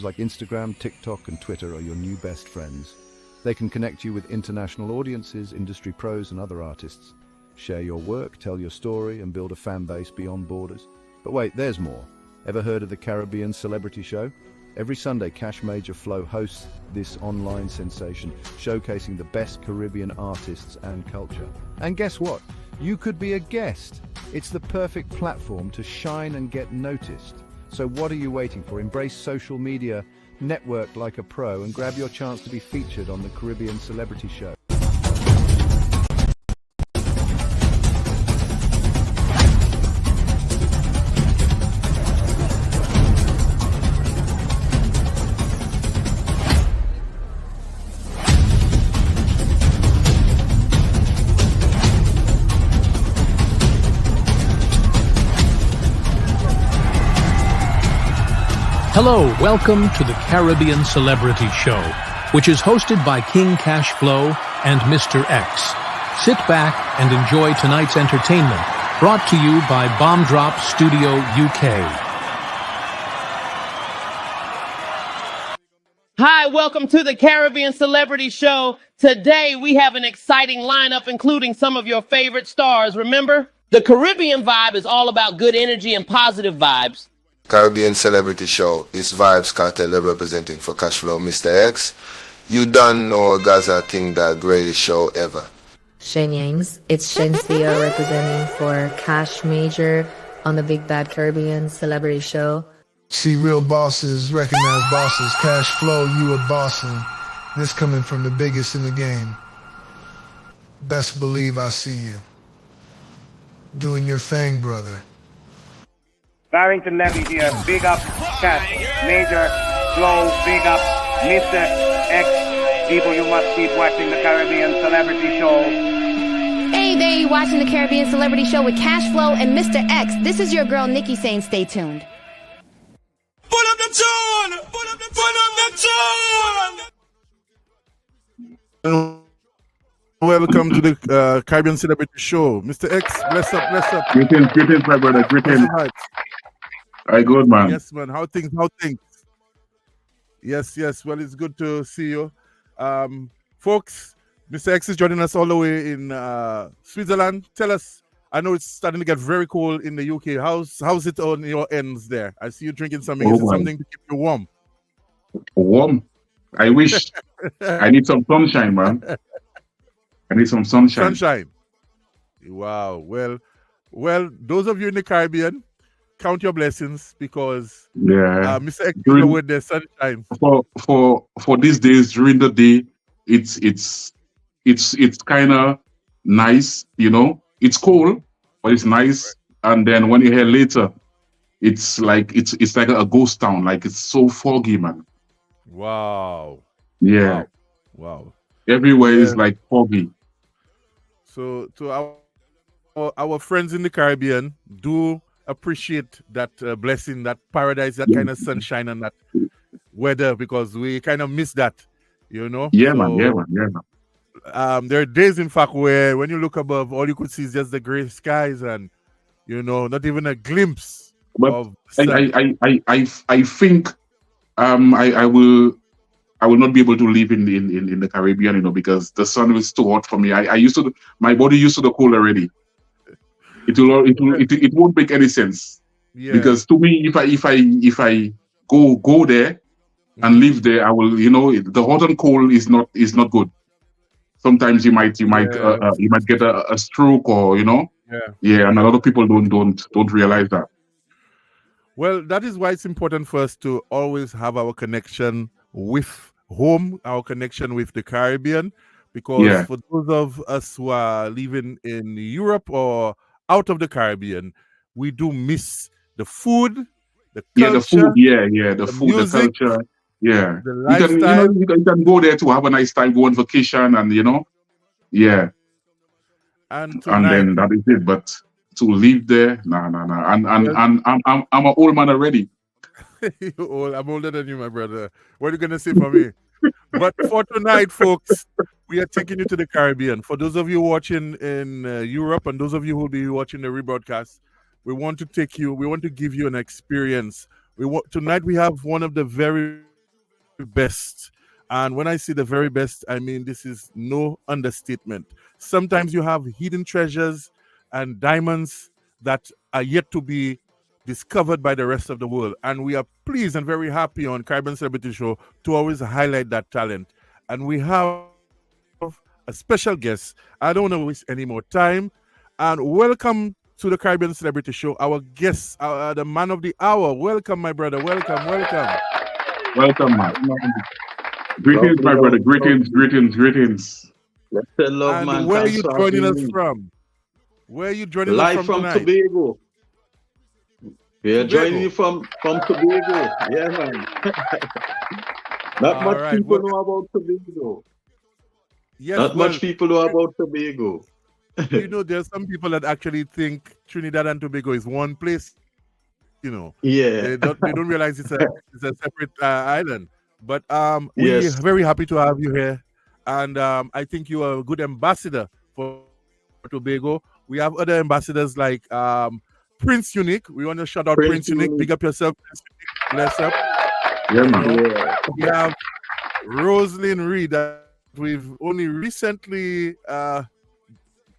Platforms like Instagram, TikTok, and Twitter are your new best friends. They can connect you with international audiences, industry pros, and other artists. Share your work, tell your story, and build a fan base beyond borders. But wait, there's more. Ever heard of the Caribbean Celebrity Show? Every Sunday, Cash Major Flow hosts this online sensation, showcasing the best Caribbean artists and culture. And guess what? You could be a guest. It's the perfect platform to shine and get noticed. So what are you waiting for? Embrace social media, network like a pro, and grab your chance to be featured on the Caribbean Celebrity Show. Hello, welcome to the Caribbean Celebrity Show, which is hosted by King Cash Flow and Mr. X. Sit back and enjoy tonight's entertainment, brought to you by Bomb Drop Studio UK. Hi, welcome to the Caribbean Celebrity Show. Today we have an exciting lineup, including some of your favorite stars. Remember, the Caribbean vibe is all about good energy and positive vibes. Caribbean Celebrity Show is Vibes Cartel representing for Cashflow, Mr. X. You done know Gaza think the greatest show ever. Shane Yangs, it's Shane Theo representing for Cash Major on the Big Bad Caribbean Celebrity Show. See real bosses, recognize bosses. Cash Flow, you a bossin'. This coming from the biggest in the game. Best believe I see you. Doing your thing, brother. Barrington Levy here, big up Cash, Major, Flow, big up Mr. X. People, you must keep watching the Caribbean Celebrity Show. Hey there, you watching the Caribbean Celebrity Show with Cash Flow and Mr. X. This is your girl Nikki saying stay tuned. Put up the tune! Put up the tune! Welcome to the Caribbean Celebrity Show. Mr. X, bless up, bless up. Greetings, my brother, greetings. All right, good, man. Yes, man. How things? Yes. Well, it's good to see you. Folks, Mr. X is joining us all the way in Switzerland. Tell us, I know it's starting to get very cold in the UK. How's it on your ends there? I see you drinking something. Is it something to keep you warm? Warm? I wish. I need some sunshine, man. I need some sunshine. Wow. Well, those of you in the Caribbean, count your blessings because Mr. X with the sunshine. For these days during the day, it's kind of nice, you know. It's cold, but it's nice. And then when you're here later, it's like a ghost town. Like it's so foggy, man. Wow. Yeah. Wow. Everywhere is like foggy. So to our friends in the Caribbean, do appreciate that blessing, that paradise, that kind of sunshine and that weather, because we kind of miss that, you know. Yeah, man. There are days, in fact, where when you look above, all you could see is just the gray skies and, you know, not even a glimpse of sun. I think I will not be able to live in the Caribbean, you know, because the sun is too hot for me. My body used to the cold already. It won't make any sense. Yeah. Because to me, if I go there and live there, I will, you know, the hot and cold is not good. Sometimes you might get a stroke, or you know. Yeah, and a lot of people don't realize that. Well, that is why it's important for us to always have our connection with home, our connection with the Caribbean, because for those of us who are living in Europe or out of the Caribbean, we do miss the food, the culture, the food, music, the culture, the lifestyle. You can go there to have a nice time, go on vacation, and you know, and then that is it. But to live there, nah. And I'm an old man already. I'm older than you, my brother. What are you gonna say for me? But for tonight, folks, we are taking you to the Caribbean. For those of you watching in Europe and those of you who will be watching the rebroadcast, we want to give you an experience. Tonight we have one of the very best. And when I say the very best, I mean this is no understatement. Sometimes you have hidden treasures and diamonds that are yet to be discovered by the rest of the world. And we are pleased and very happy on Caribbean Celebrity Show to always highlight that talent. And we have a special guest. I don't want to waste any more time. And welcome to the Caribbean Celebrity Show, our guest, the man of the hour. Welcome, my brother. Welcome, welcome. Welcome, man. Greetings, my brother. Greetings. Let's say love, and man. Where are you joining us from? Where are you joining Live us from tonight? Tobago. We are joining you from Tobago. Yeah, man. Not much people know about Tobago. Yes, Not much people know about Tobago. You know, there's some people that actually think Trinidad and Tobago is one place. You know, yeah, they don't realize it's a separate island. But we're very happy to have you here, and I think you are a good ambassador for Tobago. We have other ambassadors like Prince Unique. We want to shout out Prince Unique. Big up yourself, Prince Unique. Bless up. Yeah, man. Yeah. We have Rosalind Reed that we've only recently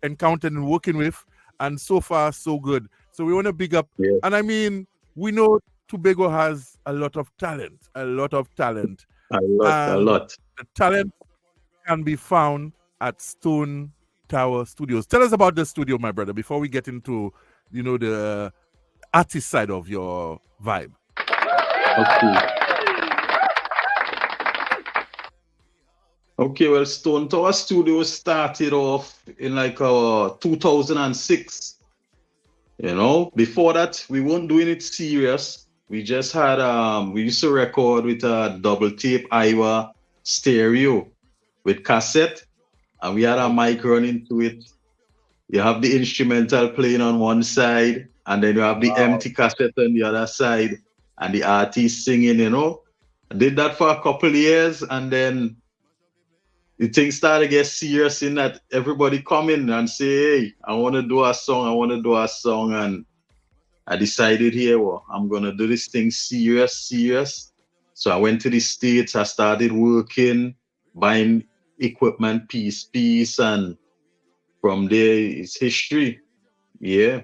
encountered and working with, and so far so good. So we want to big up. Yeah. And I mean, we know Tobago has a lot of talent. A lot. The talent can be found at Stone Tower Studios. Tell us about the studio, my brother, before we get into, you know, the artist side of your vibe. Okay, well, Stone Tower Studios started off in like 2006. You know, before that, we weren't doing it serious. We just had, we used to record with a double tape Iowa stereo with cassette, and we had a mic running to it. You have the instrumental playing on one side, and then you have the empty cassette on the other side, and the artist singing, you know. I did that for a couple of years, and then the thing started to get serious in that everybody come in and say, hey, I want to do a song. And I decided here, well, I'm going to do this thing serious. So I went to the States. I started working, buying equipment piece. And from there, it's history. Yeah.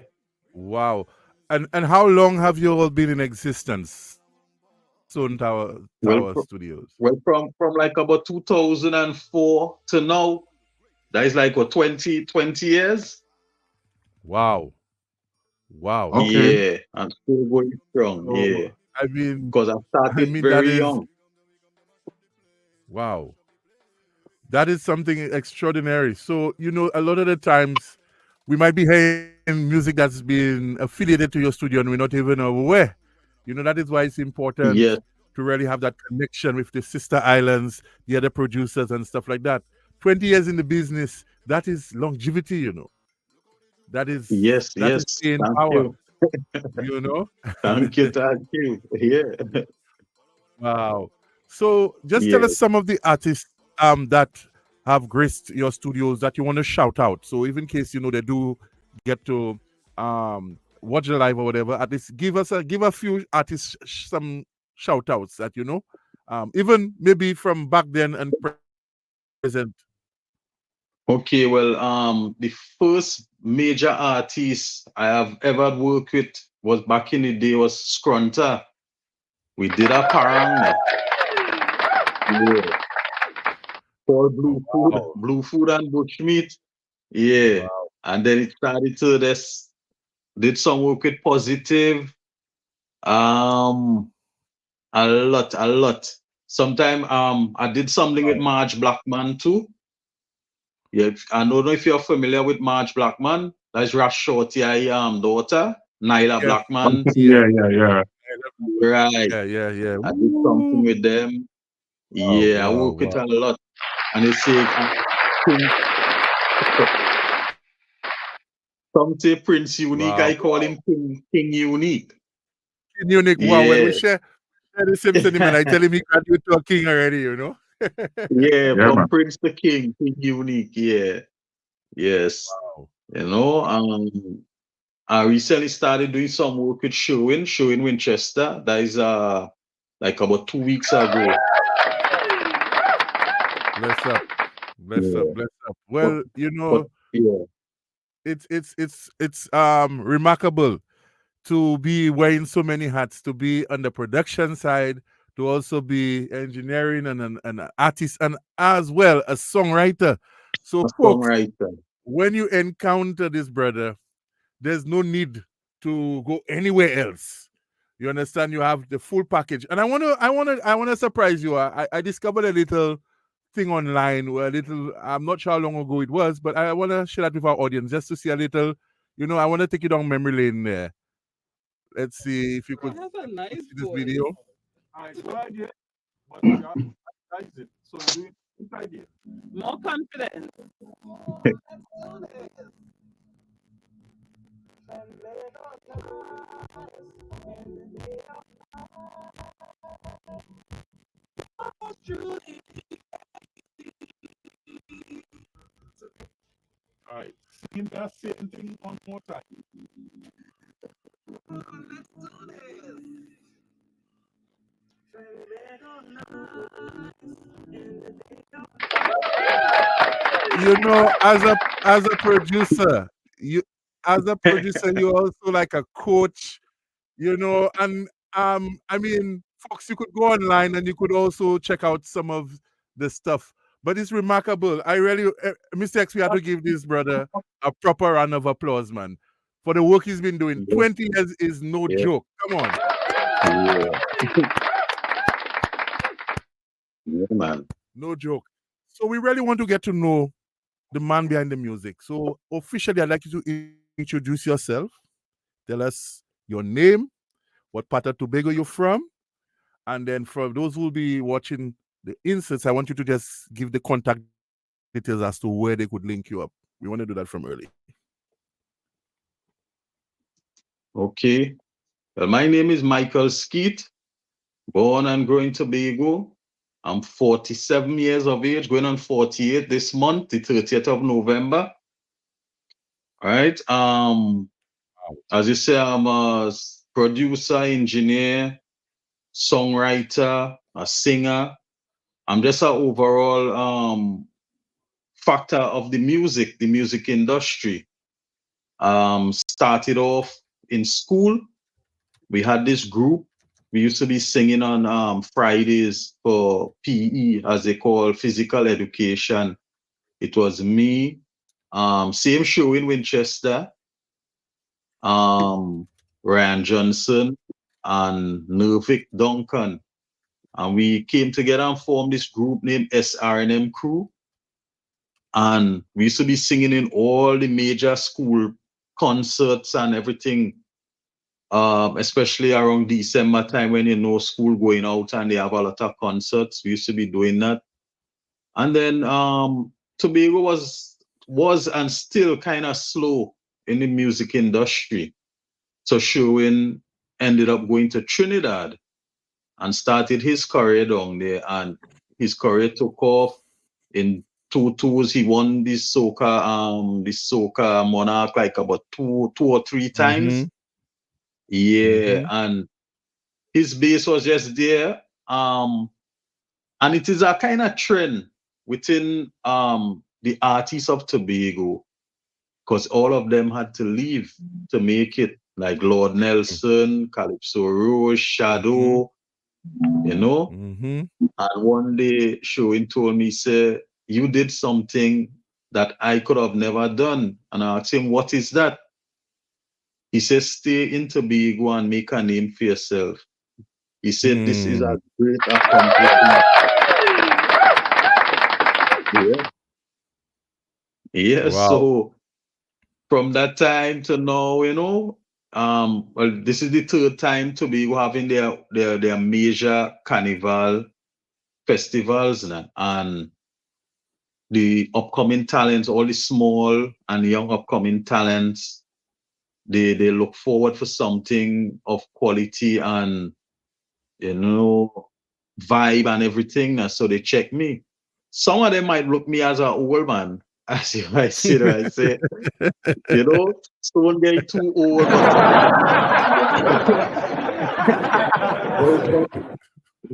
Wow. And how long have you all been in existence? Stone Tower Studios. Well, from like about 2004 to now, that is like 20 years. Wow. Okay. Yeah, I'm still going strong. Oh, yeah. I mean, because I started very young. Wow. That is something extraordinary. So, you know, a lot of the times we might be hearing music that's been affiliated to your studio and we're not even aware. You know, that is why it's important to really have that connection with the sister islands, the other producers and stuff like that. 20 years in the business, that is longevity, you know. That is staying power. You know? Thank you. Yeah. Wow. So just tell us some of the artists that have graced your studios that you want to shout out. So even in case, you know, they do get to watch the live or whatever, at least give a few artists some shout outs that, you know, even maybe from back then and present. Okay, well, the first major artist I have ever worked with was back in the day was Scrunter. We did a parang for Blue Food and Bushmeat. Yeah. Wow. And then it started to this. Did some work with Positive. A lot. Sometime I did something with Marge Blackman too. Yeah, I don't know if you're familiar with Marge Blackman. That's Rash Shorty, daughter, Nyla Blackman. Yeah. Right. Yeah. I did something with them. I work with a lot. And they say some say Prince Unique, I call him King Unique. King Unique, wow. When we share the same sentiment, I tell him he graduated to a king already, you know? From Prince to King Unique, Yes. Wow. You know, I recently started doing some work with Sherwin Winchester. That is like about 2 weeks ago. Bless up. Bless up. Bless up. Well, you know, it's remarkable to be wearing so many hats, to be on the production side, to also be engineering and an artist, and as well a songwriter. So, folks, when you encounter this brother, there's no need to go anywhere else. You understand? You have the full package. And I wanna surprise you. I discovered a little thing online where I'm not sure how long ago it was, but I want to share that with our audience just to see a little, I want to take you down memory lane there. Let's see if you could see this video. So do it more confident. All right, sing that same thing one more time. You know, as a producer, you're also like a coach, and I mean, folks, you could go online and you could also check out some of the stuff. But it's remarkable. I really, Mr. X, we have to give this brother a proper round of applause, man, for the work he's been doing. 20 years is no joke. Come on. Yeah, man. No joke. So we really want to get to know the man behind the music. So officially, I'd like you to introduce yourself. Tell us your name, what part of Tobago you're from, and then for those who will be watching the inserts, I want you to just give the contact details as to where they could link you up. We want to do that from early. Okay. Well, my name is Michael Skeet, born and growing in Tobago. I'm 47 years of age, going on 48 this month, the 30th of November. All right. As you say, I'm a producer, engineer, songwriter, a singer. I'm just an overall factor of the music industry. Started off in school. We had this group. We used to be singing on Fridays for PE, as they call physical education. It was me, same show in Winchester, Ryan Johnson, and Nervic Duncan. And we came together and formed this group named SRNM Crew. And we used to be singing in all the major school concerts and everything, especially around December time when school going out and they have a lot of concerts. We used to be doing that. And then Tobago was and still kind of slow in the music industry. So Sherwin ended up going to Trinidad and started his career down there, and his career took off. In 2 tours, he won this soca Monarch like about two or three times. And his base was just there. And it is a kind of trend within the artists of Tobago, because all of them had to leave to make it, like Lord Nelson, Calypso Rose, Shadow, And one day Sherwin told me, say, you did something that I could have never done. And I asked him, what is that? He said, stay in Tobago and make a name for yourself. He said, this is a great accomplishment. Wow. So from that time to now, well, this is the 3rd time Tobago having their major carnival festivals now. And the upcoming talents, all the small and young upcoming talents, they look forward for something of quality and vibe and everything. So they check me. Some of them might look me as an old man. As if I say, don't get too old.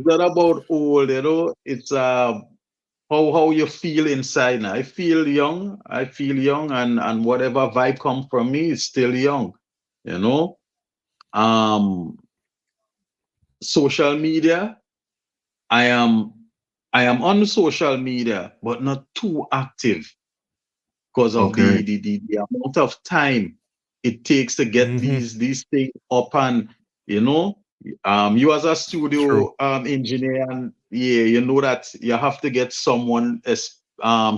not about old, you know. It's how you feel inside now. I feel young, and whatever vibe come from me is still young, you know. Social media, I am on social media, but not too active because of the amount of time it takes to get these things up, and you know, you as a studio engineer, and you know that you have to get someone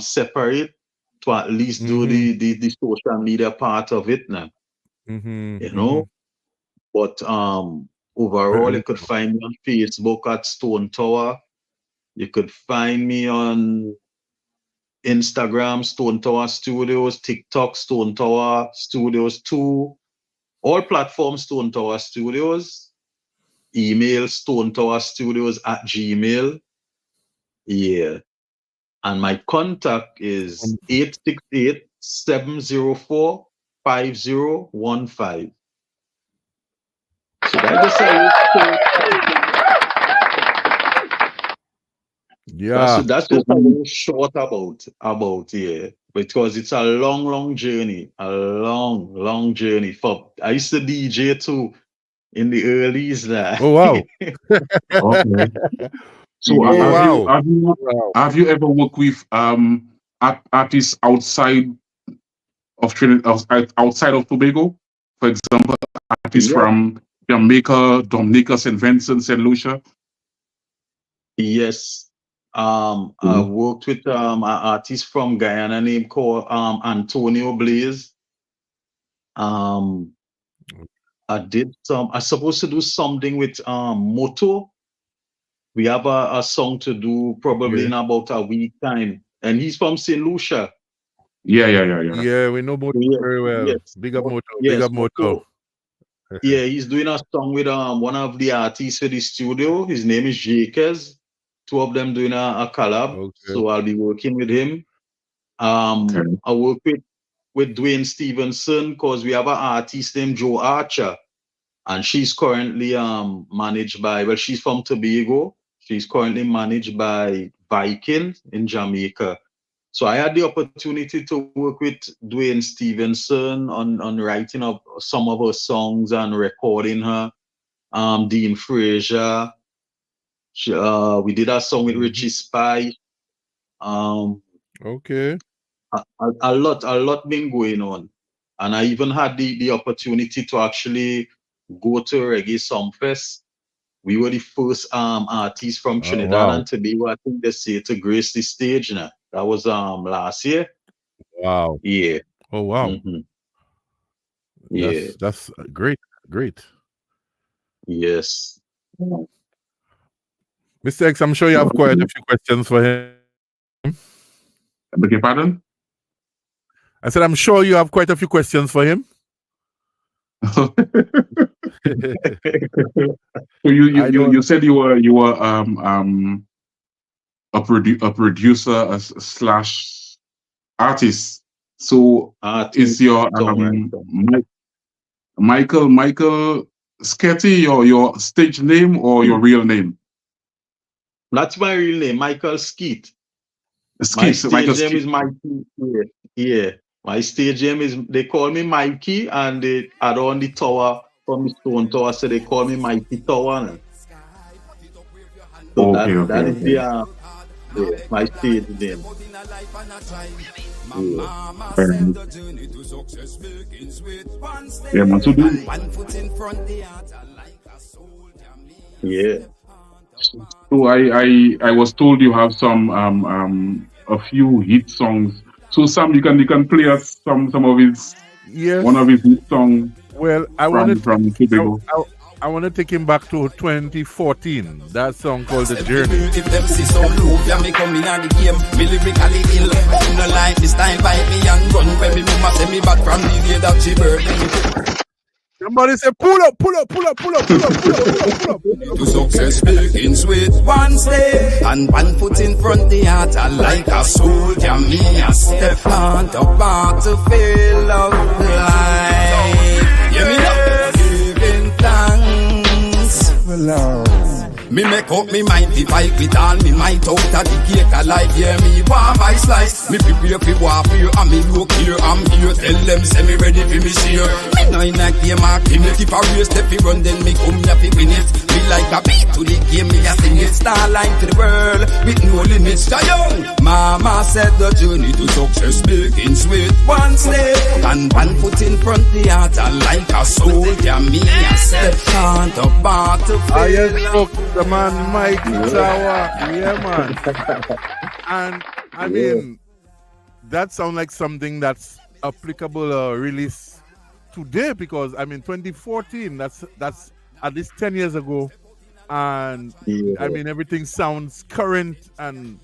separate to at least do the social media part of it now. You know, but overall, you could find me on Facebook at Stone Tower. You could find me on Instagram, Stone Tower Studios, TikTok, Stone Tower Studios 2, all platforms, Stone Tower Studios. Email stonetowerstudios@gmail. Yeah. And my contact is 868-704-5015. Should I just say yeah, that's just a little short about because it's a long journey, a long journey. I used to DJ too in the earlys there. Oh wow. Okay. So have you ever worked with artists outside of Trinidad, outside of Tobago? For example, artists from Jamaica, Dominica, St. Vincent, St. Lucia? Yes. I worked with an artist from Guyana named called Antonio Blaze. I supposed to do something with Moto. We have a song to do probably in about a week time. And he's from St. Lucia. Yeah. Yeah, we know Moto very well. Yes. Big up Moto. Yes, big up Moto. Yeah, he's doing a song with one of the artists for the studio. His name is Jakes. Two of them doing a collab. Okay. So I'll be working with him. I work with Dwayne Stevenson because we have an artist named Joe Archer. And she's currently managed by, well, she's from Tobago. She's currently managed by Viking in Jamaica. So I had the opportunity to work with Dwayne Stevenson on writing up some of her songs and recording her. Dean Fraser. We did a song with Richie Spy. Okay. A lot been going on. And I even had the opportunity to actually go to Reggae Songfest. We were the first artists from Trinidad and Tobago, I think they say, to grace the stage now. That was last year. Wow. Yeah. Oh wow. Yeah. That's great. Yes. Mr. X, I'm sure you have quite a few questions for him. I beg your pardon? I said I'm sure you have quite a few questions for him. So you said you were a producer slash artist. So is your Michael Sketty your stage name or your real name? That's my real name, Michael Skeet. My stage name is Mikey. Yeah. My stage name is, they call me Mikey, and they add on the tower from the Stone Tower, so they call me Mikey Tower. So that is my stage name. Yeah. So I was told you have some a few hit songs. So Sam, you can play us some of his one of his hit songs. Well, I want to take him back to 2014. That song called The Journey. If them see so blue, me come in the game, me lyrically ill. You know like this time fight me and run when me mama send me back from the day that she birthed. Somebody say pull up. To success begins with one step and one foot in front the altar like a soldier. Me a step on the battlefield of life. Yeah, me love giving thanks. Me make up me mind fi fight with all me might out of the cake alive. Yeah, me want my slice. Me prepare fi warfare and me look here. I'm here. Tell them say me ready fi me share. Me know in a game I game it. If I race the fi run then me come here fi win it. Me like a beat to the game, me a sing it. Starline to the world with no limits. Young Mama said the journey to success begins with one step and one foot in front the altar like a soldier. Me a step on the battlefield. I just the man Mikey Tower. Yeah, man. And I mean, that sounds like something that's applicable release today, because I mean 2014, that's at least 10 years ago, and I mean everything sounds current, and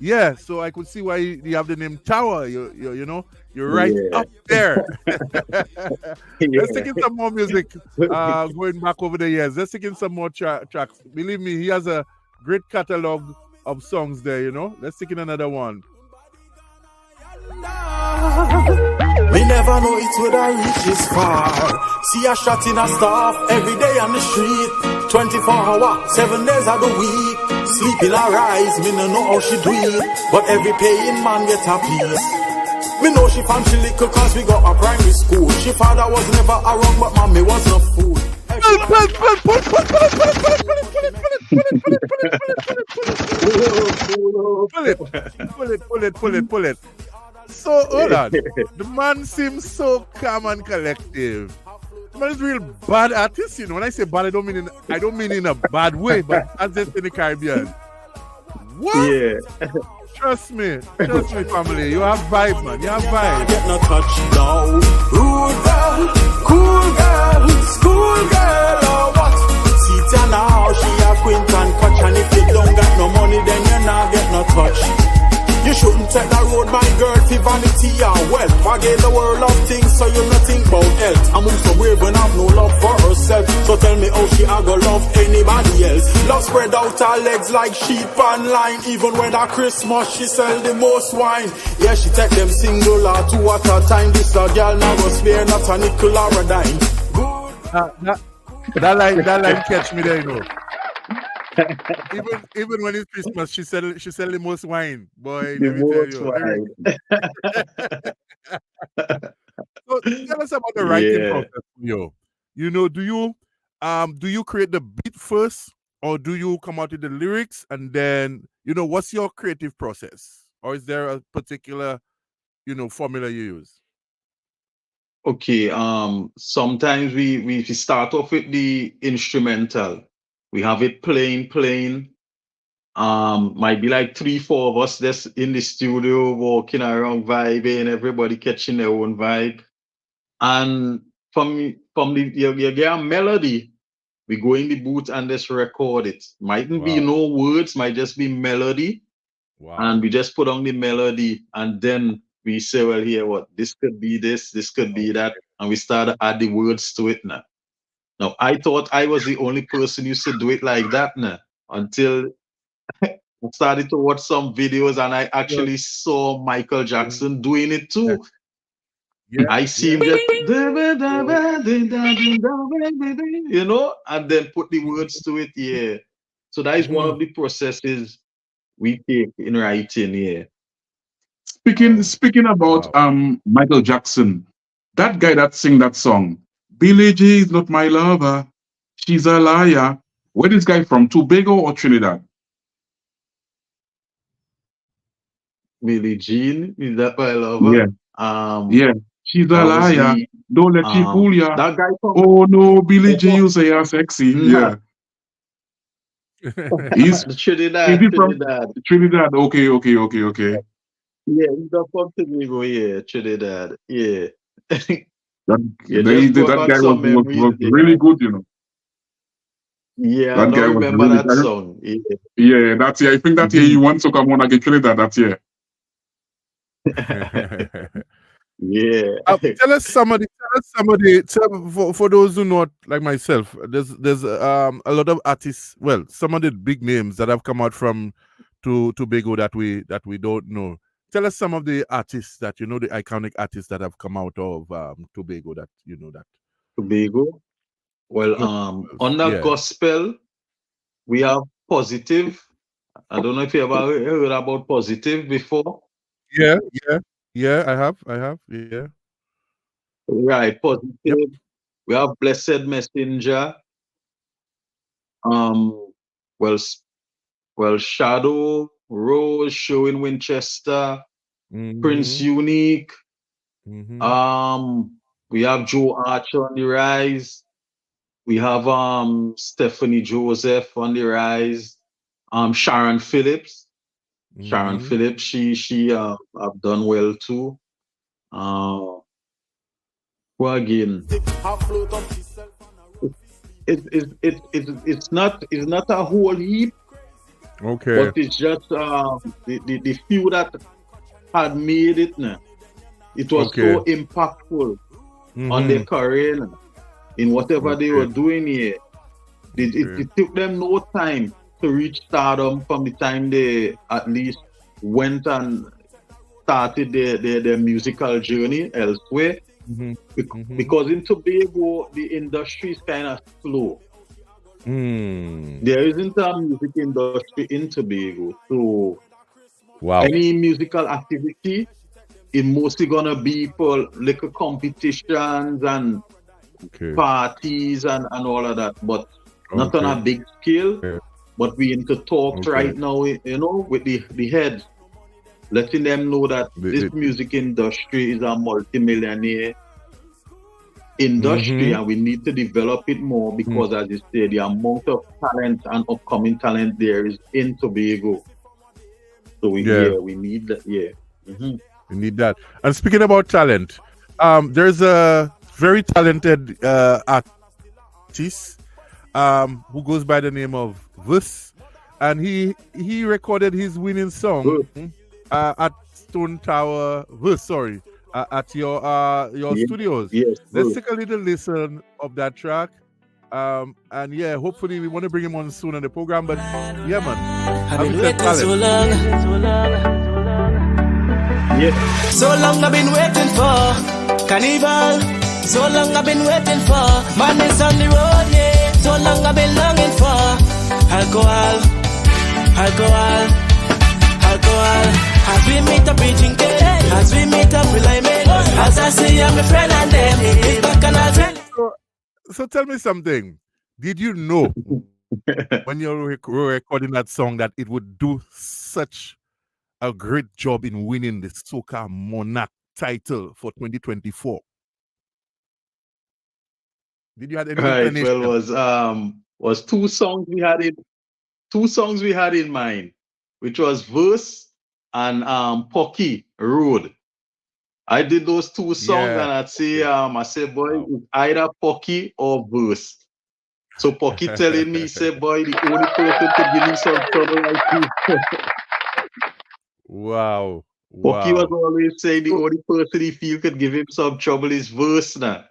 yeah, so I could see why you have the name Tower. You know, you're right up there. Let's take in some more music. Going back over the years, let's take in some more tracks. Believe me, he has a great catalog of songs there. You know, let's take in another one. We never know it would have reached this far. See a shot in a staff every day on the street. 24 hours, 7 days of the week. Sleep in her eyes, me no know how she do it. But every paying man get a piece. Me know she found she little cause we got a primary school. She father was never around but mommy was no fool. Pull it. So hold on. The man seems so calm and collective. The man is a real bad artist, you know. When I say bad, I don't mean in a bad way, but as just in the Caribbean. What? Yeah. Trust me, family. You have vibe, man. You have vibe. Get no touch now. Rude girl, cool girl, school girl, or what? See ya now, she a quint and catch, and if you don't got no money, then you not get no touch. You shouldn't take the road, my girl, for vanity or wealth. Forget the world of things, so you not think about health. I move so weird when I've no love for herself. So tell me how she a go love anybody else. Love spread out her legs like sheep on line. Even when at Christmas she sell the most wine. Yeah, she take them single or two at a time. This a girl now go spare not a nickel or a dime. That line catch me there, you know. even when it's Christmas, she sell the most wine, boy. Let me tell you. So tell us about the writing process, yo. You know, do you create the beat first, or do you come out with the lyrics and then, you know, what's your creative process, or is there a particular, you know, formula you use? Okay. Sometimes we start off with the instrumental. We have it playing. Might be like 3-4 of us that's in the studio walking around vibing, everybody catching their own vibe. And from the you get a melody, we go in the booth and just record it. Mightn't be no words, might just be melody. Wow. And we just put on the melody, and then we say, well, here, what? This could be this could be that. And we start to add the words to it now. Now, I thought I was the only person who used to do it like that now, until I started to watch some videos and I actually saw Michael Jackson doing it too. Yeah. I see him just, you know, and then put the words to it, yeah. So that is one of the processes we take in writing, yeah. Speaking about Michael Jackson, that guy that sing that song, Billie Jean is not my lover, she's a liar. Where this guy from? Tobago or Trinidad? Billie Jean is that my lover? Yeah. She's a liar. Don't let she fool ya. That guy oh no, Billie Jean, you say you're sexy. Yeah. He's Trinidad. Trinidad. Okay. Yeah, he's from Tobago. Yeah, Trinidad. Yeah. That guy was really good, you know. Yeah, I don't remember that song. Yeah, that's I think that year he wants to come on again Trinidad that year. Yeah. Tell us somebody. For those who not like myself, there's a lot of artists. Well, some of the big names that have come out from Tobago that we don't know. Tell us some of the artists that you know, the iconic artists that have come out of Tobago that you know that. Tobago. Well, under gospel, we have Positive. I don't know if you ever heard about Positive before. Yeah. I have. Yeah. Right, Positive. Yep. We have Blessed Messenger. Well, Shadow, Rose, Show in Winchester, Prince Unique. We have Joe Archer on the rise. We have Stephanie Joseph on the rise. Sharon Phillips. Sharon Phillips, she have done well too. Who again? It's not a whole heap. Okay. But it's just the few that had made it now. It was so impactful on their career in whatever they were doing here. It took them no time to reach stardom from the time they at least went and started their musical journey elsewhere. Because in Tobago, the industry is kind of slow. There isn't a music industry in Tobago. So any musical activity is mostly going to be for little competitions and parties and all of that. But not on a big scale. But we into talks right now, you know, with the heads, letting them know that this music industry is a multi-millionaire industry and we need to develop it more because, as you say, the amount of talent and upcoming talent there is in Tobago. So we need that. We need that. And speaking about talent, there's a very talented artist who goes by the name of Vus, and he recorded his winning song at Stone Tower. At your studios. Yes. Let's take a little listen of that track. And yeah, hopefully we want to bring him on soon on the program. But yeah, man, I've been waiting so long. Yeah. So long I've been waiting for Carnival. So long I've been waiting for madness on the road. Yeah. So long I've been longing for alcohol. As we meet up, we drink it. As we meet up, we like it. As I see, I'm a friend and them. Back and I'll tell you. So tell me something. Did you know when you were recording that song that it would do such a great job in winning the Soca Monarch title for 2024? Did you have any inclination? Well, was two songs we had in mind, which was Verse and Pocky Road. I did those two songs and I said, boy, it's either Pocky or Verse. So Pocky telling me, say, boy, the only person to give me some trouble like you. Wow. Pocky was always saying the only person he feel could give him some trouble is Verse now.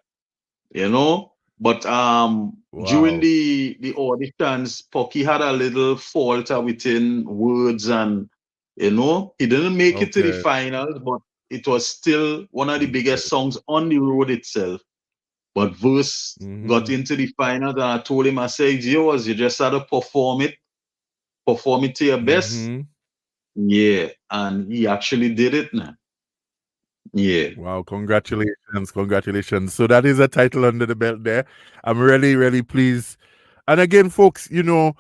You know? But during the auditions, Pocky had a little fault within words and you know, he didn't make it to the finals, but it was still one of the biggest songs on the road itself. But Verse got into the finals, and I told him, I said, it's yours. You just had to perform it to your best. Yeah, and he actually did it now. Yeah. Wow, congratulations. So that is a title under the belt there. I'm really, really pleased. And again, folks, you know,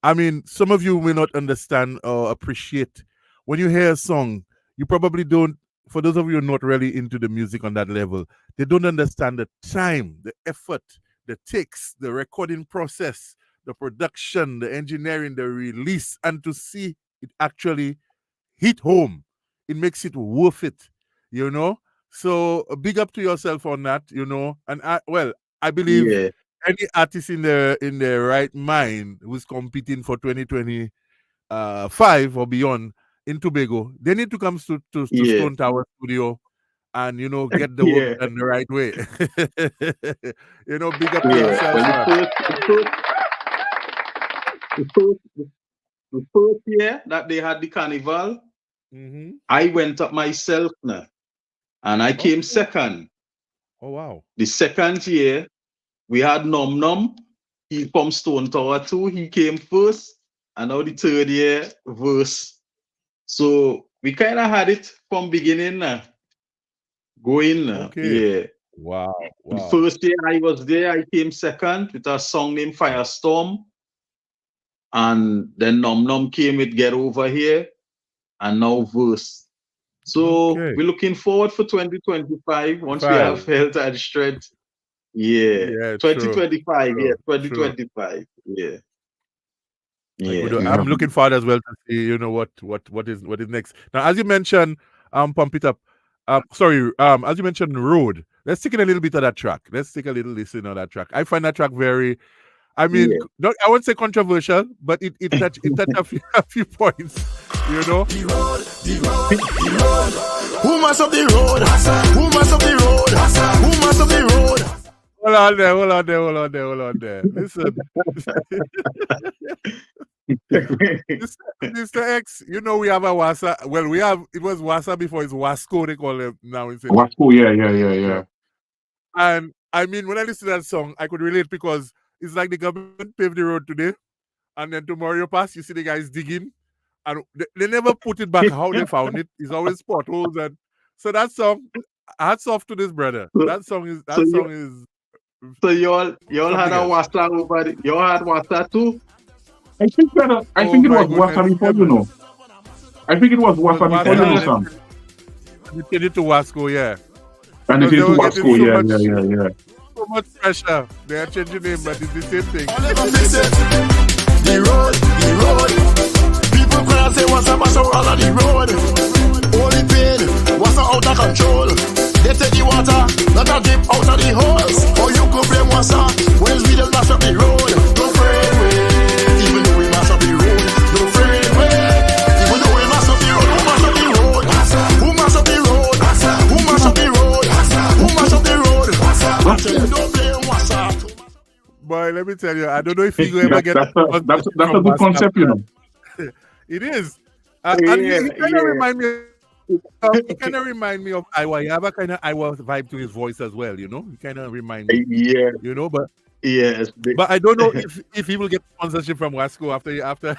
I mean, some of you may not understand or appreciate when you hear a song, you probably don't, for those of you who are not really into the music on that level, they don't understand the time, the effort, the takes, the recording process, the production, the engineering, the release, and to see it actually hit home. It makes it worth it, you know? So big up to yourself on that, you know? And I believe any artist in their right mind who's competing for 2025 or beyond in Tobago, they need to come to Stone Tower Studio and, you know, get the work done the right way. You know, big up to yourself. The first year that they had the carnival, I went up myself now, and I came second. Oh, wow. The second year, we had Num Num He from Stone Tower too. He came first, and now the third year verse. So we kind of had it from beginning going. Okay. Yeah. Wow. The first year I was there, I came second with a song named Firestorm. And then Nom Nom came with Get Over Here. And now verse. So we're looking forward for 2025 once we have health and strength. Yeah. 2025. True. Yeah. 2025. Yeah. Yeah. I'm looking forward as well to see, you know, what is next. Now, as you mentioned, Pump It Up. As you mentioned, Road. Let's take in a little bit of that track. Let's take a little listen on that track. I find that track very, I mean, not, I won't say controversial, but it touched a few points, you know. The road. Who must up the road? Who must up the road? Who must up the road? Hold on there. Listen. Mr. X, you know we have a Wassa. Well, it was Wassa before, it's Wasco, they call it now. Wasco, yeah. And I mean, when I listen to that song, I could relate because it's like the government paved the road today, and then tomorrow you pass, you see the guys digging, and they never put it back how they found it. It's always potholes, and so that song, hats off to this brother. That song is. So y'all had a Wassa over there. Y'all had Wassa too. I think it was Wassa before, you know. I think it was Wassa before, you know, Sam. You did it to Wasco, yeah. And it is to Wasco, yeah. So much pressure. They are changing name, but it's the same thing. The road. People cry and say, what's up, all on the road? Only pain, what's out of control? They take the water, not a dip out of the holes. Or you could blame what's up, when we just mash up the road. No afraid way, even though we mash up the road. No afraid way, even though we mash up the road. Who mash up the road? Who mash up the road? Who mash up the road? Who mash up the road? Don't blame what's up. Boy, let me tell you, I don't know if you ever get that's a good concept, you know. It is. And it kind of remind me. It kind of remind me of Iwa. You have a kind of Iwa vibe to his voice as well, you know. He kind of remind me, you know. But yes, but I don't know if he will get sponsorship from Wasco after.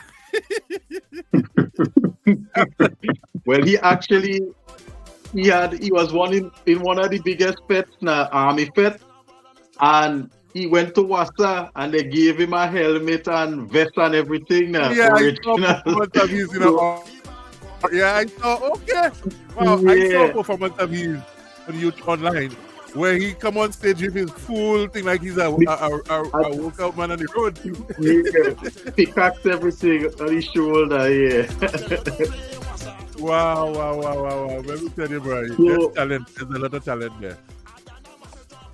Well, he was in one of the biggest fets, army fest, and he went to Wassa and they gave him a helmet and vest and everything. Yeah, I saw. Okay. Wow, Yeah. I saw a performance of his on YouTube online where he come on stage with his full thing like he's a workout man on the road. Yeah. Pickaxe everything on his shoulder. Yeah. Wow. Let me tell you, bro. There's talent. There's a lot of talent there.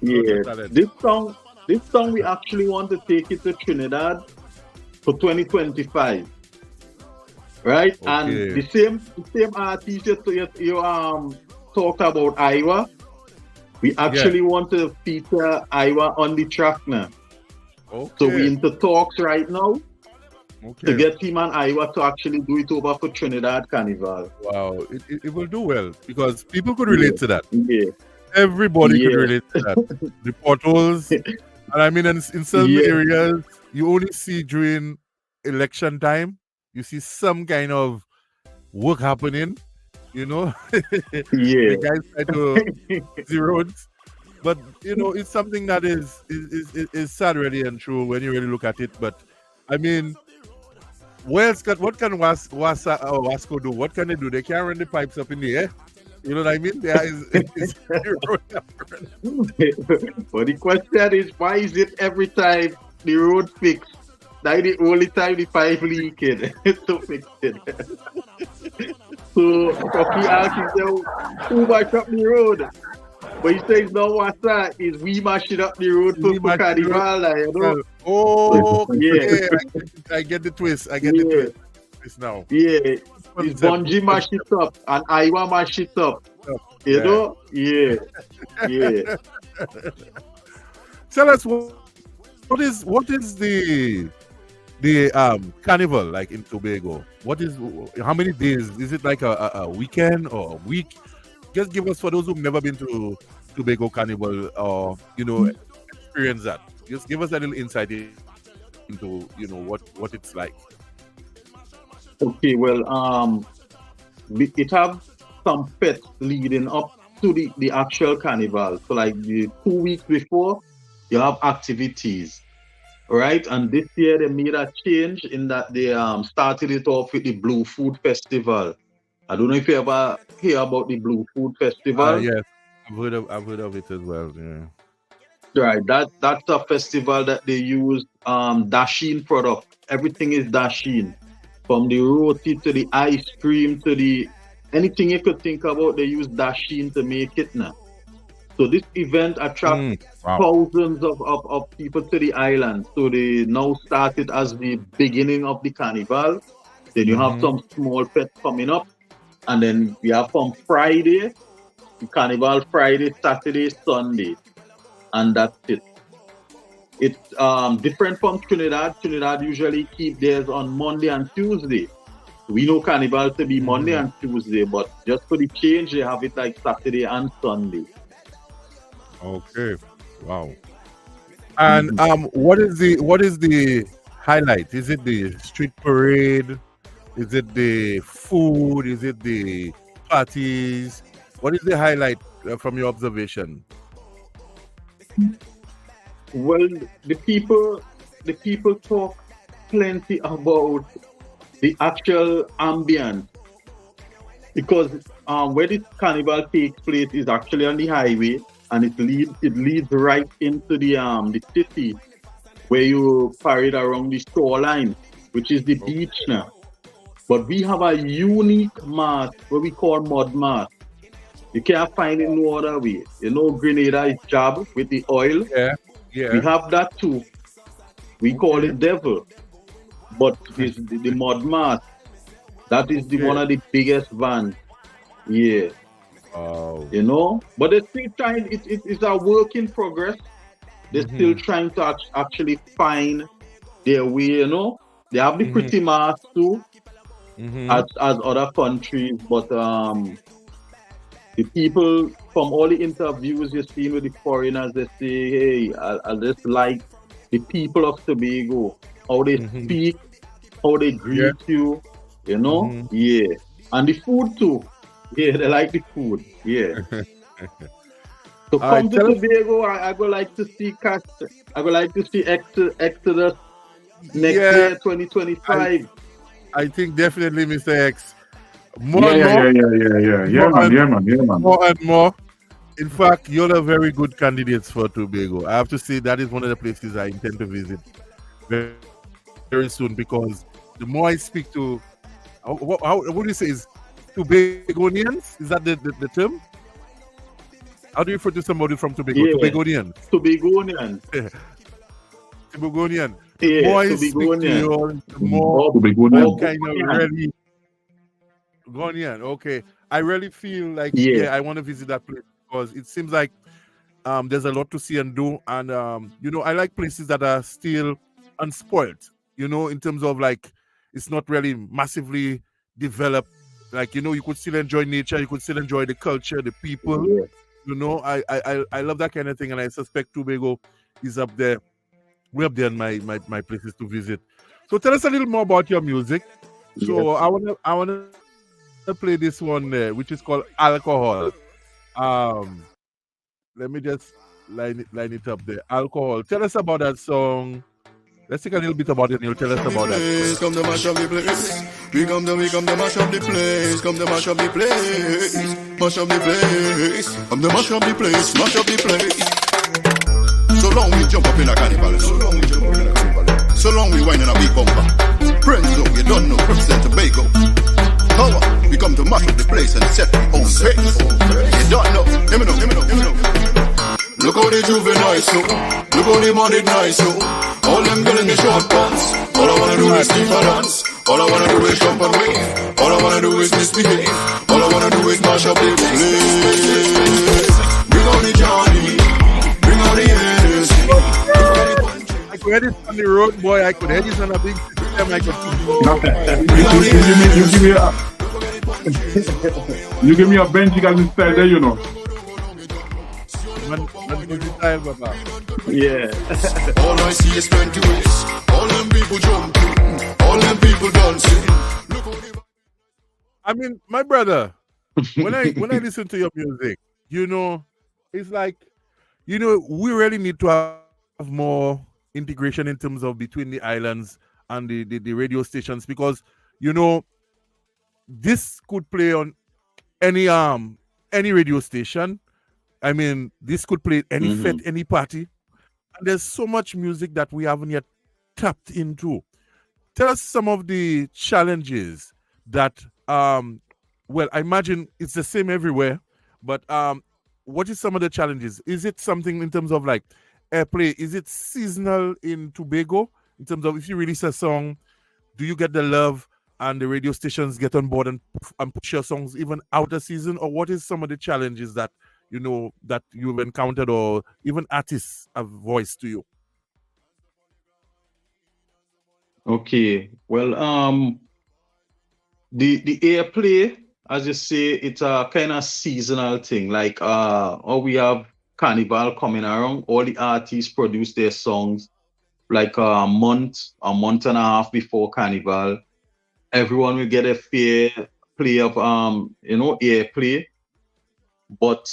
Yeah. This song we actually want to take it to Trinidad for 2025. Right? Okay. And the same artist you talked about Iwa. We actually want to feature Iwa on the track now. Okay. So we're into talks right now to get him and Iwa to actually do it over for Trinidad Carnival. Wow, it will do well because people could relate to that. Yeah. Everybody could relate to that. The potholes. And I mean, in some areas, you only see during election time, you see some kind of work happening, you know. The guys try to the roads. But, you know, it's something that is sad really and true when you really look at it. But, I mean, what can Wasco do? What can they do? They can't run the pipes up in the air. You know what I mean? There is But the question is, why is it every time the road fixed? That's the only time the pipe leaking to fix it. So he asks himself, who mash up the road? But he says, no, what's that? Is we mashing up the road for Carnival, you know? Oh, yeah. I get the twist. I get the twist now. Yeah. It's Bungie mash it up and Iwa mash it up. You know? Yeah. Tell us what is the carnival like in Tobago? How many days? Is it like a weekend or a week? Just give us, for those who've never been to Tobago Carnival or, you know, experience that. Just give us a little insight into what it's like. Okay, well, it have some fets leading up to the actual carnival. So like the 2 weeks before, you have activities, right? And this year they made a change in that they started it off with the Blue Food Festival. I don't know if you ever hear about the Blue Food Festival. Yes, I've heard of it as well. Yeah. Right, that's a festival that they use Dasheen product. Everything is Dasheen, from the roti to the ice cream to the anything you could think about. They use Dasheen to make it now. So this event attracts thousands of people to the island. So they now start it as the beginning of the carnival. Then you have some small fest coming up, and then we have from Friday, the carnival Friday, Saturday, Sunday. And that's it. It's different from Trinidad. Trinidad usually keep theirs on Monday and Tuesday. We know Carnival to be Monday and Tuesday, but just for the change, they have it like Saturday and Sunday. Okay, wow. And what is the highlight? Is it the street parade? Is it the food? Is it the parties? What is the highlight from your observation? Well, the people talk plenty about the actual ambience, because where this carnival takes place is actually on the highway, and it leads right into the city, where you parade around the shoreline, which is the beach now. But we have a unique mask, what we call mud mask. You can't find it no other way. You know, Grenada is jab with the oil. Yeah. We have that too. We call it devil. But it's the mud mask. That is one of the biggest vans. Yeah. You know? But they're still trying, it's a work in progress. They're still trying to actually find their way, you know? They have the pretty mask too, as other countries, but the people from all the interviews you've seen with the foreigners, they say, hey, I just like the people of Tobago, how they speak, how they greet you, you know? Yeah. And the food too. Yeah, they like the food. Yeah. So come to Tobago, I would like to see Exodus next year, 2025. I think definitely, Mr. X. More and more. In fact, you're a very good candidate for Tobago. I have to say that is one of the places I intend to visit very, very soon, because the more I speak to, what do you say, is Tobagonians? Is that the term? How do you refer to somebody from Tobago? Yeah. Tobagonian. Tobagonian. The more I speak to you, the more kind of really Ghanaian. Okay. I really feel like I want to visit that place, because it seems like there's a lot to see and do. And I like places that are still unspoiled, in terms of like it's not really massively developed. Like, you could still enjoy nature, you could still enjoy the culture, the people. I love that kind of thing, and I suspect Tobago is up there. We're up there in my places to visit. So tell us a little more about your music. So I wanna play this one there, which is called Alcohol. Let me just line it up there. Alcohol. Tell us about that song. Let's take a little bit about it, and you'll tell us about that. Come to mash up the place. We come to mash up the place. Come to mash up the place. Mash up the place. Come to mash up the place. Mash up the place. So long we jump up in a carnival. So long we wine in a big bumper. Friends, you don't know. Represent Tobago. Power. We come to mash up the place and set our own pace. You don't know. Let me know. Look how the juveniles so. Look how the money nice so. All them girls in the short pants. All I wanna do is keep a dance. All I wanna do is jump and wave. All I wanna do is misbehave. All I wanna do is mash up the place. Bring on the Johnny. Bring on the energy. I could head it on the road, boy. I could head it on a big system. I could. You give me a Benji style there, Style, Baba. Yeah. All I see is 20 ways. All them people jumping, all them people dancing. I mean, my brother, when I listen to your music, you know, it's like, you know, we really need to have more integration in terms of between the islands and the radio stations, because, you know, this could play on any radio station. I mean, this could play any fete, any party. And there's so much music that we haven't yet tapped into. Tell us some of the challenges that well, I imagine it's the same everywhere, but what is some of the challenges? Is it something in terms of like airplay? Is it seasonal in Tobago? In terms of if you release a song, do you get the love and the radio stations get on board and push your songs even out of season? Or what is some of the challenges that, you know, that you've encountered or even artists have voiced to you? Okay, well, the airplay, as you say, it's a kind of seasonal thing. Like, we have Carnival coming around. All the artists produce their songs like a month and a half before Carnival. Everyone will get a fair play of airplay. But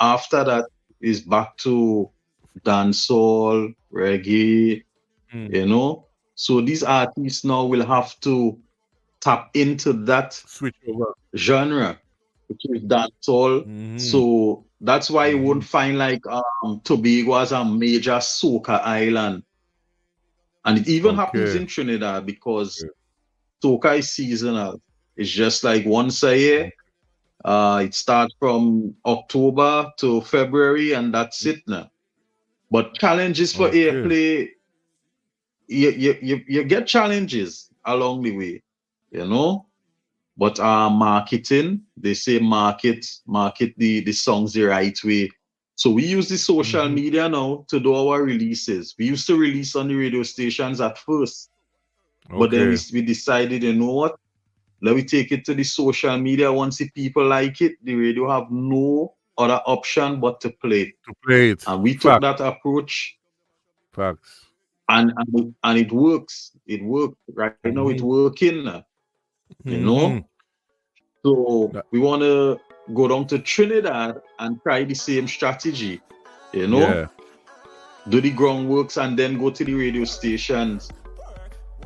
after that is back to dancehall, reggae, you know. So these artists now will have to tap into that switch over genre, which is dancehall. So that's why you won't find like Tobago as a major soca island. And it even happens in Trinidad because soca is seasonal. It's just like once a year. It starts from October to February, and that's it now. But challenges for airplay, you get challenges along the way, you know. But marketing, they say market the songs the right way. So we use the social media now to do our releases. We used to release on the radio stations at first, but then we decided, you know what? Let me take it to the social media. Once the people like it, the radio have no other option but to play it. And we took that approach. Facts. And it works. It worked. Right now it's working. You know? So we want to go down to Trinidad and try the same strategy. You know? Do the groundworks and then go to the radio stations.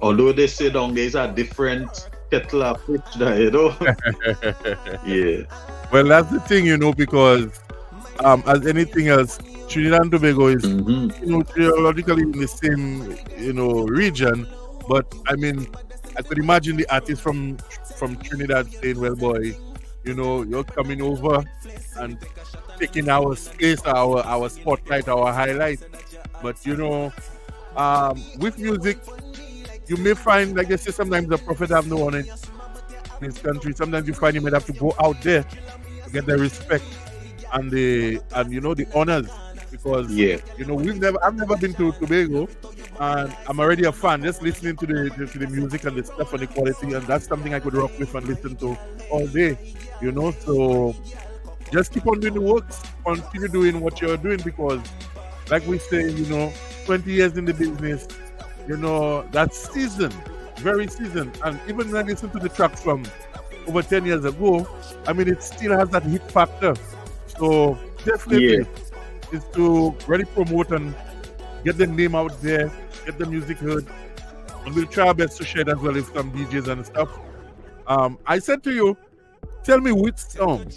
Although they say down there is a different kettle of fish there, you know. Well, that's the thing, you know, because as anything else, Trinidad and Tobago is you know, geologically in the same, you know, region. But I mean, I could imagine the artists from Trinidad saying, well, boy, you know, you're coming over and taking our space, our spotlight, our highlight. But you know, with music, you may find, like I say, sometimes the prophet have no one in this country. Sometimes you find you might have to go out there to get the respect and you know, the honors, because you know, I've never been to Tobago, and I'm already a fan just listening to the music and the stuff and the quality, and that's something I could rock with and listen to all day, you know. So just keep on doing the works, continue doing what you're doing, because like we say, you know, 20 years in the business, you know, that's seasoned, very seasoned. And even when I listen to the tracks from over 10 years ago, I mean, it still has that hit factor. So definitely is to really promote and get the name out there, get the music heard. And we'll try our best to share that as well with some DJs and stuff. I said to you, tell me which song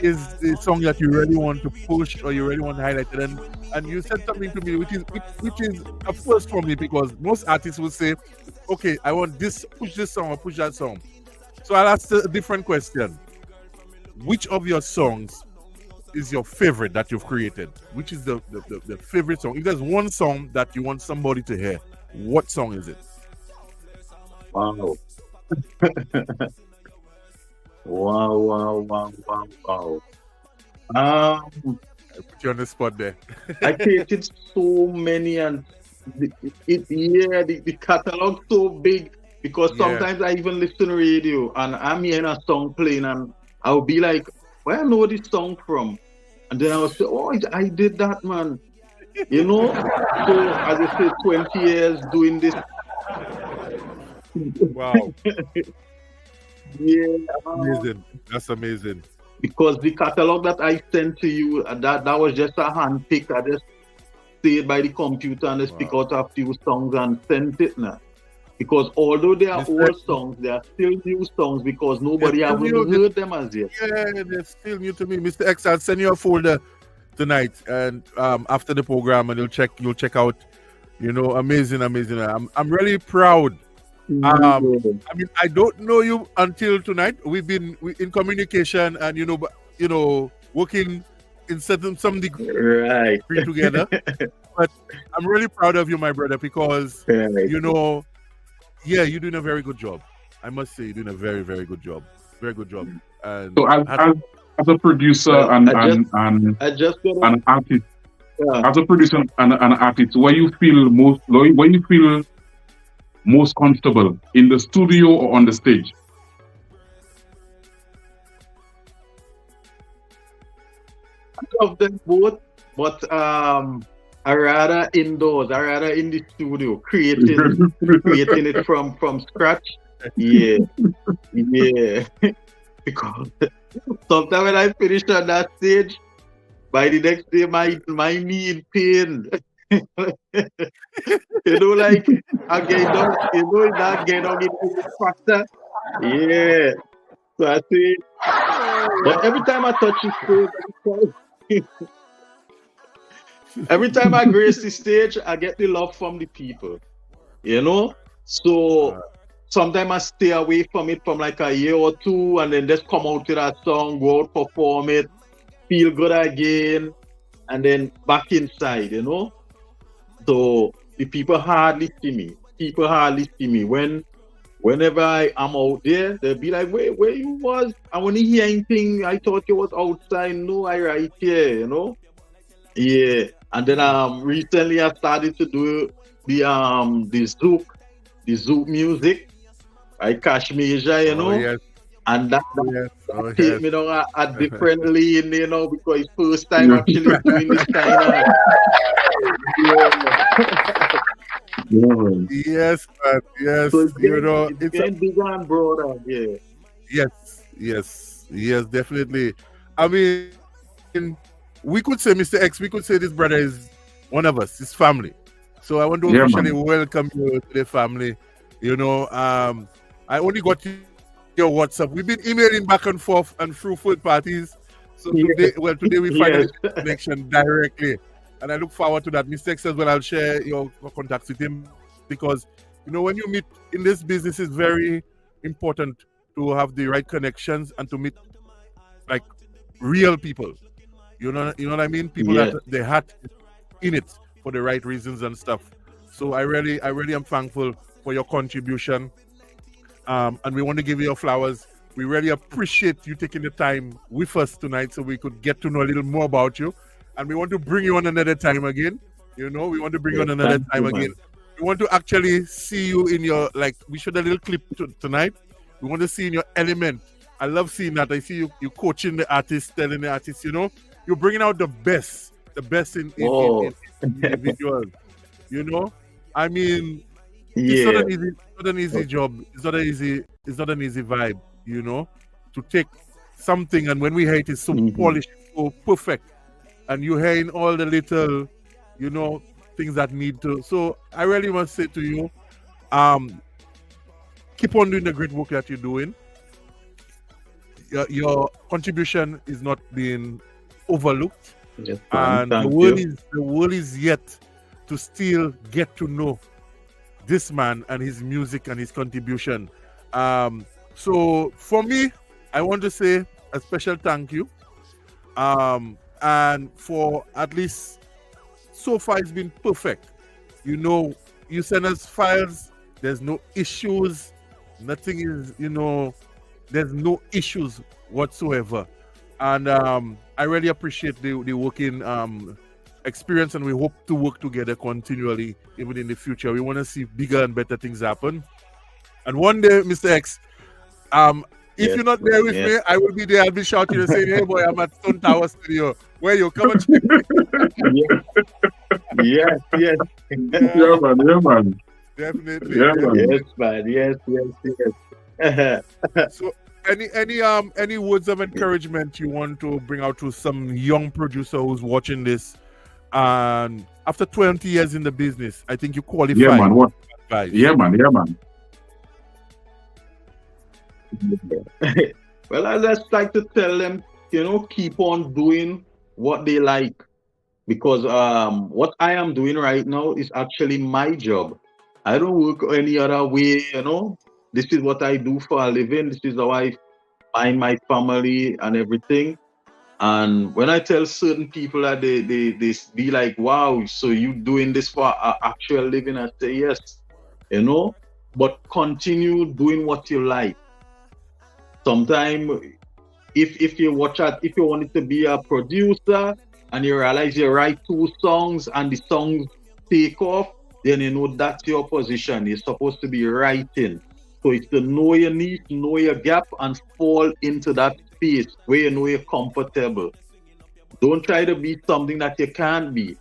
is the song that you really want to push or you really want to highlight it. And you said something to me which is a first for me, because most artists will say, okay, I want this, push this song or push that song. So I'll ask a different question. Which of your songs is your favorite that you've created? Which is the favorite song? If there's one song that you want somebody to hear, what song is it? Wow. Wow. I put you on the spot there. I created so many, and the catalog so big, because sometimes I even listen to radio and I'm hearing a song playing and I'll be like, where I know this song from? And then I will say, oh, I did that, man. You know? So as I say, 20 years doing this Wow. Yeah. Amazing. That's amazing. Because the catalog that I sent to you, that was just a hand pick. I just stayed by the computer and just pick out a few songs and sent it now. Because although they are old songs, they are still new songs because nobody haven't heard them as yet. Yeah, they're still new to me. Mr. X, I'll send you a folder tonight and after the program, and you'll check out, amazing. I'm really proud. I mean, I don't know you until tonight. We've been in communication and working in some degree together. But I'm really proud of you, my brother, because you're doing a very good job. I must say, you're doing a very, very good job. Very good job. And so as a producer and an artist, as a producer and an artist, where you feel most comfortable, in the studio or on the stage? I love them both, but I rather indoors. I rather in the studio, creating it from scratch. Yeah. Because sometimes when I finish on that stage, by the next day my knee in pain. Like I get down, that get on it faster. Yeah. So I see. But every time I touch the stage, every time I grace the stage, I get the love from the people. So sometimes I stay away from it from like a year or two and then just come out to that song, go out, perform it, feel good again, and then back inside, So the people hardly see me. Whenever I am out there, they'll be like, where you was? I want to hear anything. I thought you was outside. No, I right here, Yeah. And then recently I started to do the Zouk music. Cash Major, Yes. And that take me down a different lane, because it's first time actually doing this kind of. Yes, man. Yes. So it's getting bigger and broader. Yeah. Yes, definitely. I mean, we could say, Mr. X, we could say this brother is one of us, his family. So I want to officially welcome you to the family. I only got your WhatsApp. We've been emailing back and forth and through food parties. So today we finally get a connection directly. And I look forward to that. Mr. X as well, I'll share your contacts with him because, when you meet in this business, it's very important to have the right connections and to meet like real people. You know what I mean? People that they had in it for the right reasons and stuff. So I really am thankful for your contribution. And we want to give you your flowers. We really appreciate you taking the time with us tonight so we could get to know a little more about you. And we want to bring you on another time again. We want to bring you on another time again. We want to actually see you in your, we showed a little clip tonight. We want to see in your element. I love seeing that. I see you coaching the artist, telling the artist, you're bringing out the best in individuals. I mean, it's not an easy job. It's not an easy vibe, to take something and when we hear it is so polished, so perfect, and you hear in all the little, things that need to. So I really must say to you, keep on doing the great work that you're doing. Your contribution is not being overlooked, and the world is yet to still get to know this man and his music and his contribution. So for me, I want to say a special thank you. And for at least so far it's been perfect. You send us files, there's no issues, nothing is, there's no issues whatsoever. And I really appreciate the working experience, and we hope to work together continually even in the future. We want to see bigger and better things happen. And one day, Mr. X, if you're not there with me, I will be there. I'll be shouting and saying, hey boy, I'm at Stone Tower Studio. Where you come and check me. Yeah, man. Definitely. Yeah, man. Yes, man. Yes. So, any words of encouragement you want to bring out to some young producer who's watching this? And after 20 years in the business, I think you qualify. Yeah, man. What? Advice. Yeah, man. Well, I just like to tell them, keep on doing what they like, because what I am doing right now is actually my job. I don't work any other way. This is what I do for a living. This is how I find my family and everything. And when I tell certain people that they be like, wow, so you doing this for an actual living? I say yes, but continue doing what you like. Sometimes if you wanted to be a producer and you realize you write 2 songs and the songs take off, then that's your position. You're supposed to be writing. So it's to know your niche, know your gap, and fall into that space where you're comfortable. Don't try to be something that you can't be.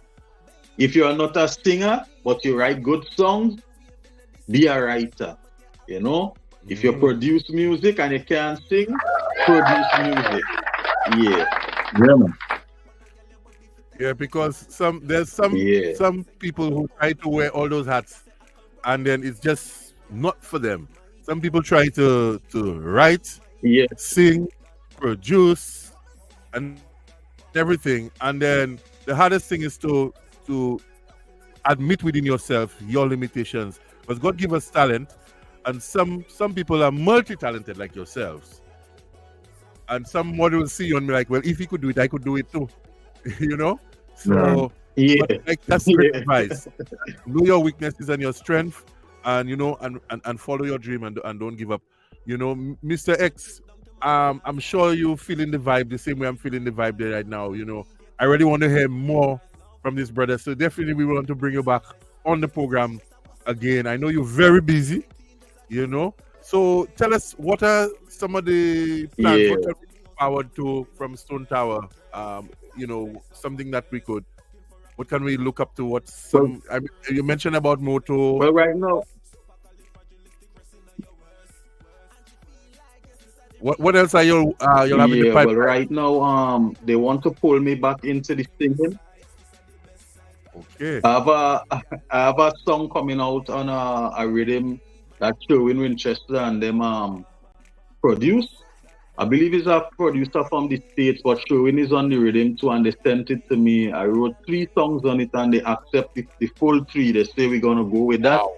If you are not a singer, but you write good songs, be a writer. If you produce music and you can't sing, produce music. Yeah, man. Yeah, because there's some people who try to wear all those hats, and then it's just not for them. Some people try to write, sing, produce, and everything, and then the hardest thing is to admit within yourself your limitations. Because God give us talent, and some people are multi-talented like yourselves, and someone will see you and be like, well, if he could do it, I could do it too. So that's great advice. Know your weaknesses and your strength, and and follow your dream, and don't give up. Mr. X, I'm sure you feeling the vibe the same way I'm feeling the vibe there right now. I really want to hear more from this brother, so definitely we want to bring you back on the program again. I know you're very busy, so tell us, what are some of the plans what are we looking forward to from Stone Tower? Something that what can we look up to? You mentioned about Moto. Well, right now, what else are you having the pipeline? Well, right now, they want to pull me back into the singing. Okay. I have a song coming out on a rhythm that Sherwin Winchester and them produce. I believe it's a producer from the States, but Sherwin is on the rhythm too, and they sent it to me. I wrote 3 songs on it, and they accepted the full 3. They say we're gonna go with that. Wow.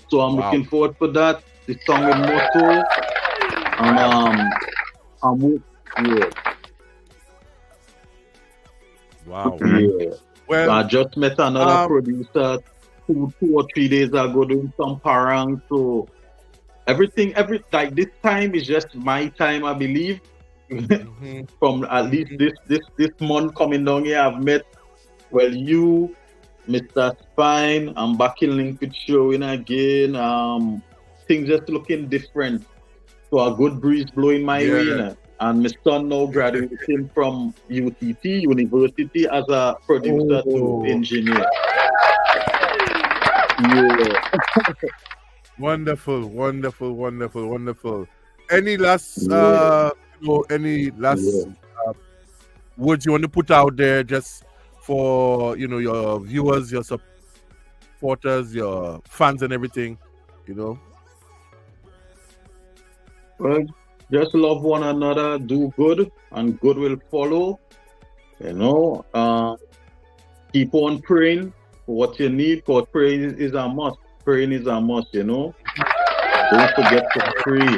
So I'm looking forward for that. The song with Moto, and Wow. Yeah. Well, I just met another producer 2 or 3 days ago doing some parang. So everything like this time is just my time, I believe. From at least this month coming down here, I've met you, Mr. Spine. I'm back in link with Sherwin again. Things just looking different. So a good breeze blowing my way. And my son now graduating from UTT University as a producer to engineer. Yeah. Wonderful. Any last words you want to put out there, just for your viewers, your supporters, your fans, and everything? Well, just love one another, do good, and good will follow. Keep on praying for what you need, because praying is a must. Praying is a must, Don't forget to pray.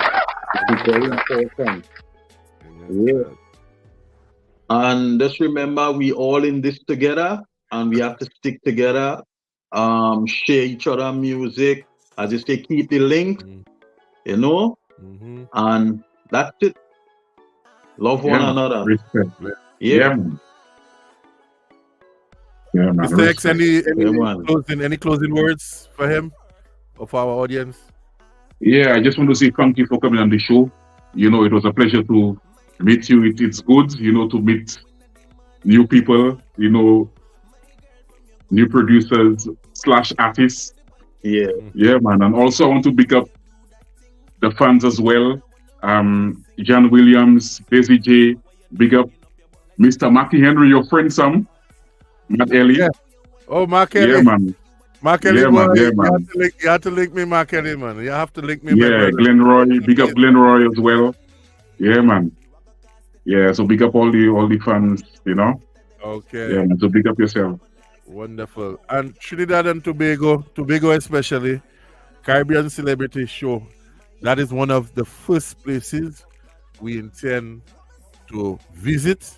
It's very important. Yeah. And just remember, we all in this together, and we have to stick together. Share each other music. As you say, keep the link, and that's it. Love one another. Respect. Yeah. Mr. X, any closing words for him or for our audience? Yeah, I just want to say thank you for coming on the show. It was a pleasure to meet you. It's good, to meet new people, new producers / artists. Yeah, man. And also I want to pick up the fans as well. John Williams, Daisy J, big up Mr. Mackie Henry, your friend Sam, Matt Ellie. Yeah. Oh, Mark Ellie. Yeah, man. Mark Ellie, yeah, boy, man. Yeah, you, man. you have to link me, Mark Ellie, man. You have to link me. Yeah, Glenroy, big up Glenroy as well. Yeah, man. Yeah, so big up all the fans, you know. Okay. Yeah, man. So big up yourself. Wonderful. And Trinidad and Tobago especially, Caribbean Celebrity Show. That is one of the first places we intend to visit.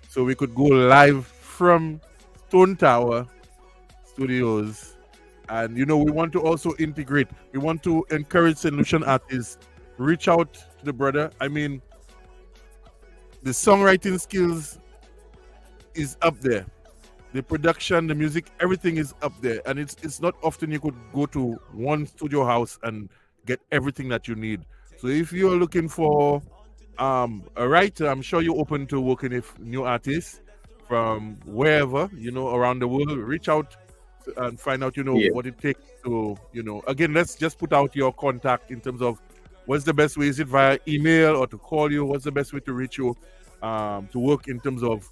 So we could go live from Stone Tower Studios. And, you know, we want to also integrate. We want to encourage St. Lucian artists. Reach out to the brother. I mean, the songwriting skills is up there. The production, the music, everything is up there. And it's not often you could go to one studio house and get everything that you need. So if you're looking for a writer, I'm sure you're open to working with new artists from wherever, you know, around the world. Reach out and find out, you know, what it takes to, you know, again, let's just put out your contact in terms of what's the best way. Is it via email or to call you? What's the best way to reach you to work in terms of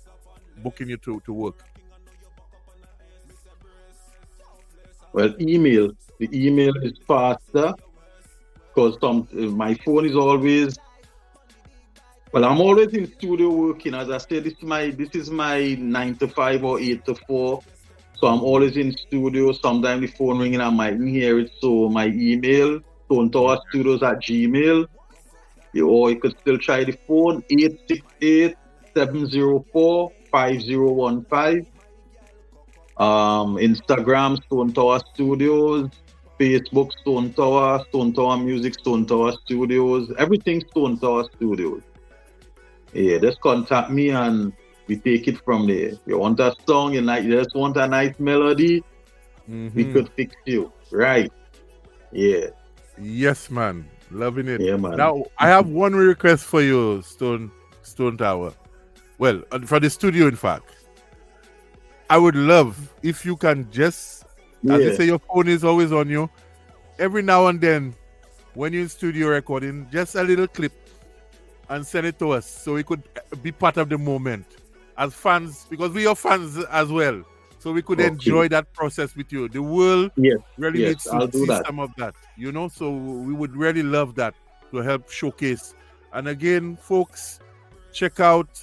booking you to work? Well, email. The email is faster because my phone is always. Well, I'm always in studio working. As I said, this is my 9 to 5 or 8 to 4. So I'm always in studio. Sometimes the phone ringing, I mightn't hear it. So my email, StoneTowerStudios@gmail. Or you could still try the phone, 868-704-5015. Instagram, Stone Tower Studios. Facebook, Stone Tower Music, Stone Tower Studios. Everything Stone Tower Studios. Yeah, just contact me and we take it from there. You want a song, you just want a nice melody, we could fix you. Right. Yeah. Yes, man. Loving it. Yeah, man. Now, I have one request for you, Stone Tower. Well, for the studio, in fact. I would love if you can just, as you say, your phone is always on you. Every now and then, when you're in studio recording, just a little clip and send it to us so we could be part of the moment as fans, because we are fans as well. So we could enjoy that process with you. The world really needs to see some of that, you know? So we would really love that to help showcase. And again, folks, check out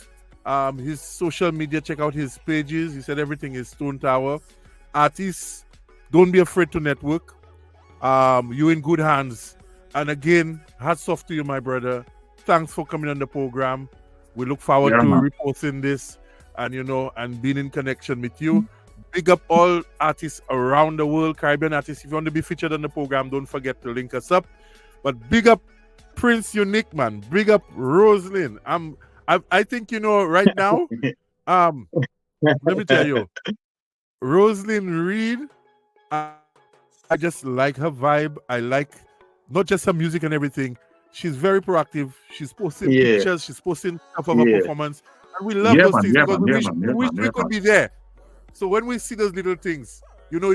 his social media, check out his pages. He said everything is Stone Tower. Artists, don't be afraid to network. You're in good hands. And again, hats off to you, my brother. Thanks for coming on the program. We look forward to reposting this and, you know, and being in connection with you. Big up all artists around the world, Caribbean artists. If you want to be featured on the program, don't forget to link us up. But big up Prince Unique, man. Big up Rosalind. I think, you know, right now, let me tell you, Rosalind Reed, I just like her vibe. I like not just her music and everything. She's very proactive. She's posting pictures. She's posting stuff of her performance. And we love those things because we wish we could be there. So when we see those little things, you know,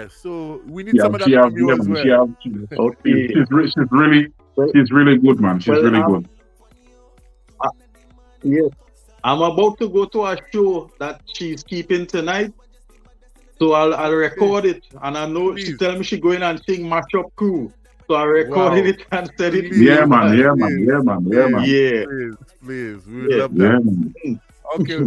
so we need some of that from you as well. She's really good, man. She's really good. Yes. I'm about to go to a show that she's keeping tonight. So I'll record it. And I know she tell me she going and sing Mashup Crew. So I recorded it and said it. Yeah, man. Please. We love that. Okay,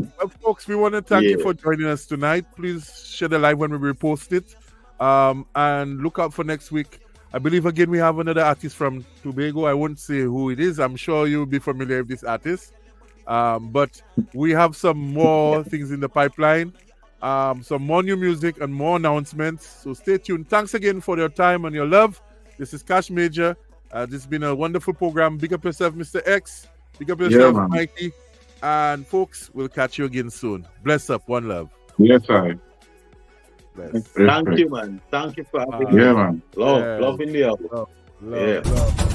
folks, we want to thank you for joining us tonight. Please share the live when we repost it. And look out for next week. I believe, again, we have another artist from Tobago. I won't say who it is. I'm sure you'll be familiar with this artist. But we have some more things in the pipeline. Some more new music and more announcements. So stay tuned. Thanks again for your time and your love. This is Cash Major. This has been a wonderful program. Big up yourself, Mr. X. Big up yourself, Mikey. And folks, we'll catch you again soon. Bless up. One love. Yes, I. Thank you, man. Thank you for having me. Yeah, man. Love in the house. Love.